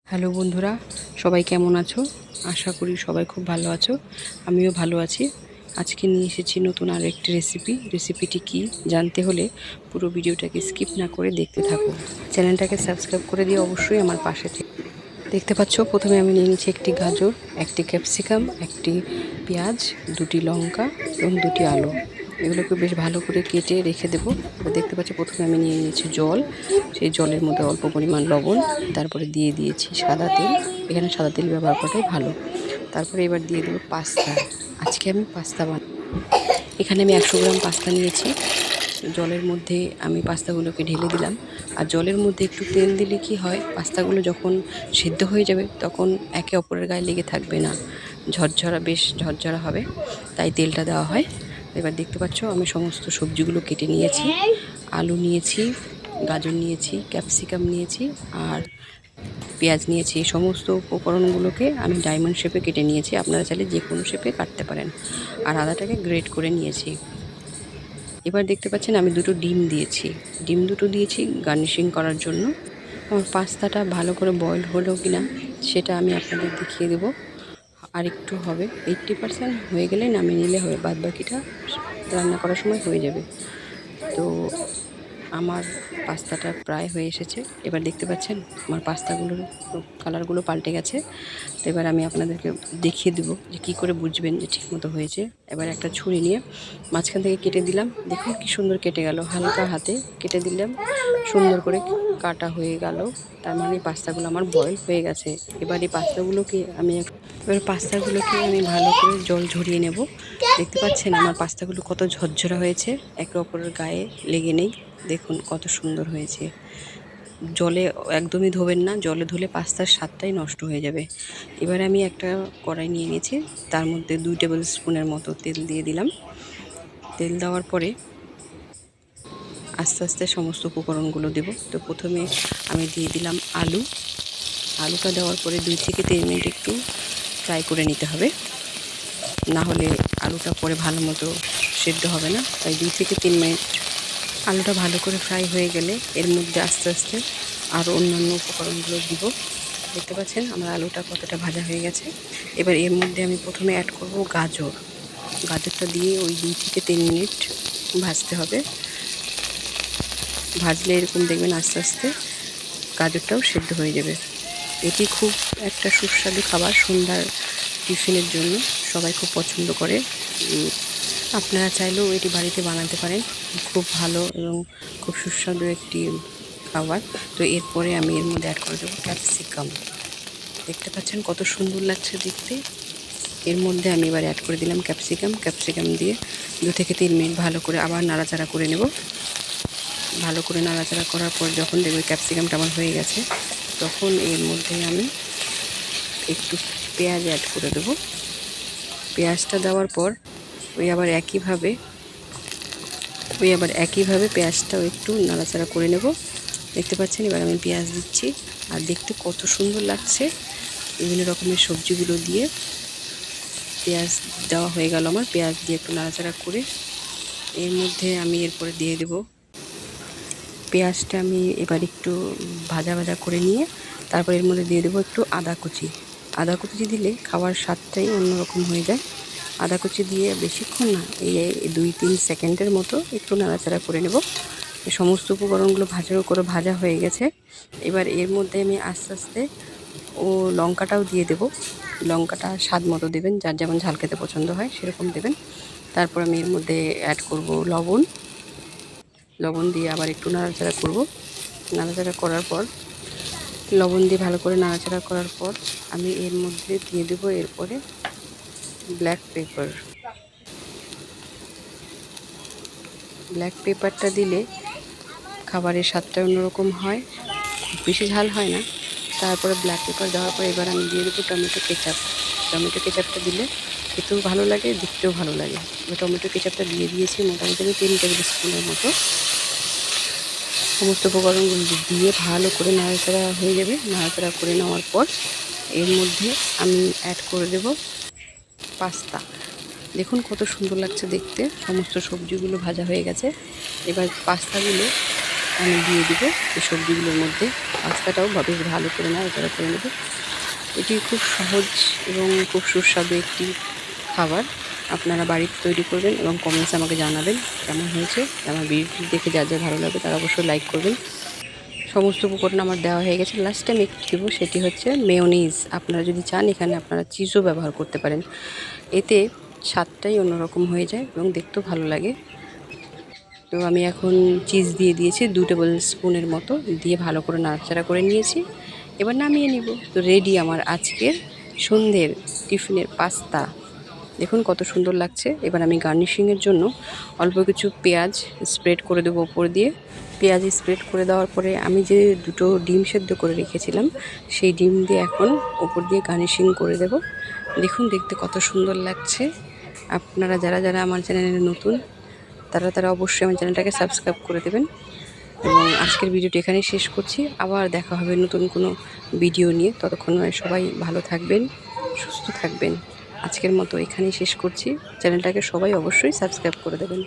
Hello বন্ধুরা, সবাই কেমন আছো? আশা করি সবাই খুব ভালো আছো। আমিও ভালো আছি। আজকে নিয়ে এসেছি নতুন আর একটি রেসিপিটি কি জানতে হলে পুরো ভিডিওটাকে স্কিপ না করে দেখতে থাকো। চ্যানেলটাকে সাবস্ক্রাইব করে দিয়ে অবশ্যই আমার পাশে থেকে। দেখতে পাচ্ছ, প্রথমে আমি নিয়ে নিচ্ছি একটি গাজর, একটি ক্যাপসিকাম, একটি পেঁয়াজ, দুটি লঙ্কা এবং দুটি আলু। এগুলোকে বেশ ভালো করে কেটে রেখে দেবো। দেখতে পাচ্ছ, প্রথমে আমি নিয়ে নিয়েছি জল। সেই জলের মধ্যে অল্প পরিমাণ লবণ, তারপরে দিয়ে দিয়েছি সাদা তেল। এখানে সাদা তেল ব্যবহার করাটাই ভালো। তারপরে এবার দিয়ে দেবো পাস্তা। আজকে আমি পাস্তা এখানে আমি 100 গ্রাম পাস্তা নিয়েছি। জলের মধ্যে আমি পাস্তাগুলোকে ঢেলে দিলাম। আর জলের মধ্যে একটু তেল দিলে কি হয়, পাস্তাগুলো যখন সিদ্ধ হয়ে যাবে তখন একে অপরের গায়ে লেগে থাকবে না, বেশ ঝরঝরা হবে, তাই তেলটা দেওয়া হয়। এবার দেখতে পাচ্ছ, আমি সমস্ত সবজিগুলো কেটে নিয়েছি। আলু নিয়েছি, গাজর নিয়েছি, ক্যাপসিকাম নিয়েছি আর পেঁয়াজ নিয়েছি। এই সমস্ত উপকরণগুলোকে আমি ডায়মন্ড শেপে কেটে নিয়েছি। আপনারা চাইলে যে কোনো শেপে কাটতে পারেন। আর আদাটাকে গ্রেট করে নিয়েছি। এবার দেখতে পাচ্ছেন আমি দুটো ডিম দিয়েছি। ডিম দুটো দিয়েছি গার্নিশিং করার জন্য। আমার পাস্তাটা ভালো করে বয়েল হলো কি না সেটা আমি আপনাদের দেখিয়ে দেবো। আর একটু হবে, 80% হয়ে গেলে নামিয়ে নিলে হবে, বাদ বাকিটা রান্না করার সময় হয়ে যাবে। তো আমার পাস্তাটা প্রায় হয়ে এসেছে। এবার দেখতে পাচ্ছেন আমার পাস্তাগুলোর কালারগুলো পাল্টে গেছে। তো এবার আমি আপনাদেরকে দেখিয়ে দেবো যে কী করে বুঝবেন যে ঠিকমতো হয়েছে। এবার একটা ছুরি নিয়ে মাঝখান থেকে কেটে দিলাম। দেখুন কি সুন্দর কেটে গেল, হালকা হাতে কেটে দিলাম, সুন্দর করে কাটা হয়ে গেল। তার মানে পাস্তাগুলো আমার বয়েল হয়ে গেছে। এবার এই পাস্তাগুলোকে আমি ভালো করে জল ঝরিয়ে নেব। দেখতে পাচ্ছেন আমার পাস্তাগুলো কত ঝরঝরা হয়েছে, একে অপরের গায়ে লেগে নেই। দেখুন কত সুন্দর হয়েছে। জলে একদমই ধোবেন না, জলে ধুলে পাস্তার স্বাদটাই নষ্ট হয়ে যাবে। এবার আমি একটা কড়াই নিয়ে নিয়েছি, তার মধ্যে 2 টেবিল স্পুনের মতো তেল দিয়ে দিলাম। তেল দেওয়ার পরে আস্তে আস্তে সমস্ত উপকরণগুলো দেব। তো প্রথমে আমি দিয়ে দিলাম আলু। আলুটা দেওয়ার পরে 2 থেকে 3 মিনিট একটু ফ্রাই করে নিতে হবে, না হলে আলুটা পরে ভালো মতো সেদ্ধ হবে না। তাই 2 থেকে 3 মিনিট আলুটা ভালো করে ফ্রাই হয়ে গেলে এর মধ্যে আস্তে আস্তে আরও অন্যান্য উপকরণগুলো দিব। দেখতে পাচ্ছেন আমার আলুটা কতটা ভাজা হয়ে গেছে। এবার এর মধ্যে আমি প্রথমে অ্যাড করব গাজর। গাজরটা দিয়ে ওই 2 থেকে 3 মিনিট ভাজতে হবে। ভাজলে এরকম দেখবেন আস্তে আস্তে গাজরটাও সেদ্ধ হয়ে যাবে। এটি খুব একটা সুস্বাদু খাবার, সন্ধ্যার টিফিনের জন্য সবাই খুব পছন্দ করে। আপনারা চাইলেও এটি বাড়িতে বানাতে পারেন। খুব ভালো এবং খুব সুস্বাদু একটি খাবার। তো এরপরে আমি এর মধ্যে অ্যাড করে দেবো ক্যাপসিকাম। দেখতে পাচ্ছেন কত সুন্দর লাগছে দেখতে। এর মধ্যে আমি এবার অ্যাড করে দিলাম ক্যাপসিকাম দিয়ে 2 থেকে 3 মিনিট ভালো করে আবার নাড়াচাড়া করে নেব। ভালো করে নাড়াচাড়া করার পর যখন দেখবে ক্যাপসিকামটা আমার হয়ে গেছে, তখন এর মধ্যে আমি একটু পেঁয়াজ অ্যাড করে দেবো। পেঁয়াজটা দেওয়ার পর ওই আবার একইভাবে পেঁয়াজটাও একটু নাড়াচাড়া করে নেব। দেখতে পাচ্ছেন এবার আমি পেঁয়াজ দিচ্ছি। আর দেখতে কত সুন্দর লাগছে। বিভিন্ন রকমের সবজিগুলো দিয়ে পেঁয়াজ দেওয়া হয়ে গেল আমার। পেঁয়াজ দিয়ে একটু নাড়াচাড়া করে এর মধ্যে আমি এরপরে দিয়ে দেব পেঁয়াজটা। আমি এবার একটু ভাজা ভাজা করে নিয়ে তারপর এর মধ্যে দিয়ে দেবো একটু আদা কুচি দিলে খাওয়ার স্বাদটাই অন্যরকম হয়ে যায়। আদা কুচি দিয়ে বেশিক্ষণ না, এই 2-3 সেকেন্ডের মতো একটু নাড়াচাড়া করে নেব। এই সমস্ত উপকরণগুলো ভাজা হয়ে গেছে। এবার এর মধ্যে আমি আস্তে আস্তে লঙ্কাটাও দিয়ে দেব। লঙ্কাটা স্বাদ মতো দেবেন, যার যেমন ঝাল খেতে পছন্দ হয় সেরকম দেবেন। তারপর আমি এর মধ্যে অ্যাড করব লবণ দিয়ে আবার একটু নাড়াচাড়া করব। নাড়াচাড়া করার পর লবণ দিয়ে ভালো করে নাড়াচাড়া করার পর আমি এর মধ্যে দিয়ে দেবো এরপরে ব্ল্যাক পেপারটা দিলে খাবারের স্বাদটা অন্যরকম হয়, খুব বেশি ঝাল হয় না। তারপরে ব্ল্যাক পেপার দেওয়ার পর এবার আমি দিয়ে দেবো টমেটো কেচাপটা দিলে খেতেও ভালো লাগে, দেখতেও ভালো লাগে। টমেটো কেচাপটা দিয়ে দিয়েছি মোটামুটি আমি 3 টেবিল স্পুনের মতো। সমস্ত উপকরণগুলো দিয়ে ভালো করে নাড়াচাড়া হয়ে যাবে। নাড়াচাড়া করে নেওয়ার পর এর মধ্যে আমি অ্যাড করে দেব পাস্তা। দেখুন কত সুন্দর লাগছে দেখতে। সমস্ত সবজিগুলো ভাজা হয়ে গেছে। এবার পাস্তাগুলো আমি দিয়ে দিব এই সবজিগুলোর মধ্যে। পাস্তাটাও বেশ ভালো করে নাড়াচাড়া করে নেব। এটি খুব সহজ এবং খুব সুস্বাদু একটি খাবার। আপনারা বাড়িতে তৈরি করবেন এবং কমেন্টসে আমাকে জানাবেন কেমন হয়েছে। আমার ভিডিওটি দেখে যা ভালো লাগবে তারা অবশ্যই লাইক করবেন। সমস্ত উপকরণ আমার দেওয়া হয়ে গেছে। লাস্টে আমি একটু দেবো, সেটি হচ্ছে মেয়োনিজ। আপনারা যদি চান এখানে আপনারা চিজও ব্যবহার করতে পারেন। এতে স্বাদটাই অন্যরকম হয়ে যায় এবং দেখতেও ভালো লাগে। তো আমি এখন চিজ দিয়ে দিয়েছি 2 টেবিল স্পুনের মতো, দিয়ে ভালো করে নাড়াচাড়া করে নিয়েছি। এবার নামিয়ে নিব। তো রেডি আমার আজকের সন্ধ্যের টিফিনের পাস্তা। দেখুন কত সুন্দর লাগছে। এবার আমি গার্নিশিংয়ের জন্য অল্প কিছু পেঁয়াজ স্প্রেড করে দেবো ওপর দিয়ে। পেঁয়াজ স্প্রেড করে দেওয়ার পরে আমি যে 2টো ডিম সেদ্ধ করে রেখেছিলাম সেই ডিম দিয়ে এখন ওপর দিয়ে গার্নিশিং করে দেব। দেখুন দেখতে কত সুন্দর লাগছে। আপনারা যারা যারা আমার চ্যানেলে নতুন তারা অবশ্যই আমার চ্যানেলটাকে সাবস্ক্রাইব করে দেবেন। এবং আজকের ভিডিওটি এখানেই শেষ করছি। আবার দেখা হবে নতুন কোনো ভিডিও নিয়ে। ততক্ষণ সবাই ভালো থাকবেন, সুস্থ থাকবেন। আজকের মতো এখানেই শেষ করছি। চ্যানেলটাকে সবাই অবশ্যই সাবস্ক্রাইব করে দেবেন।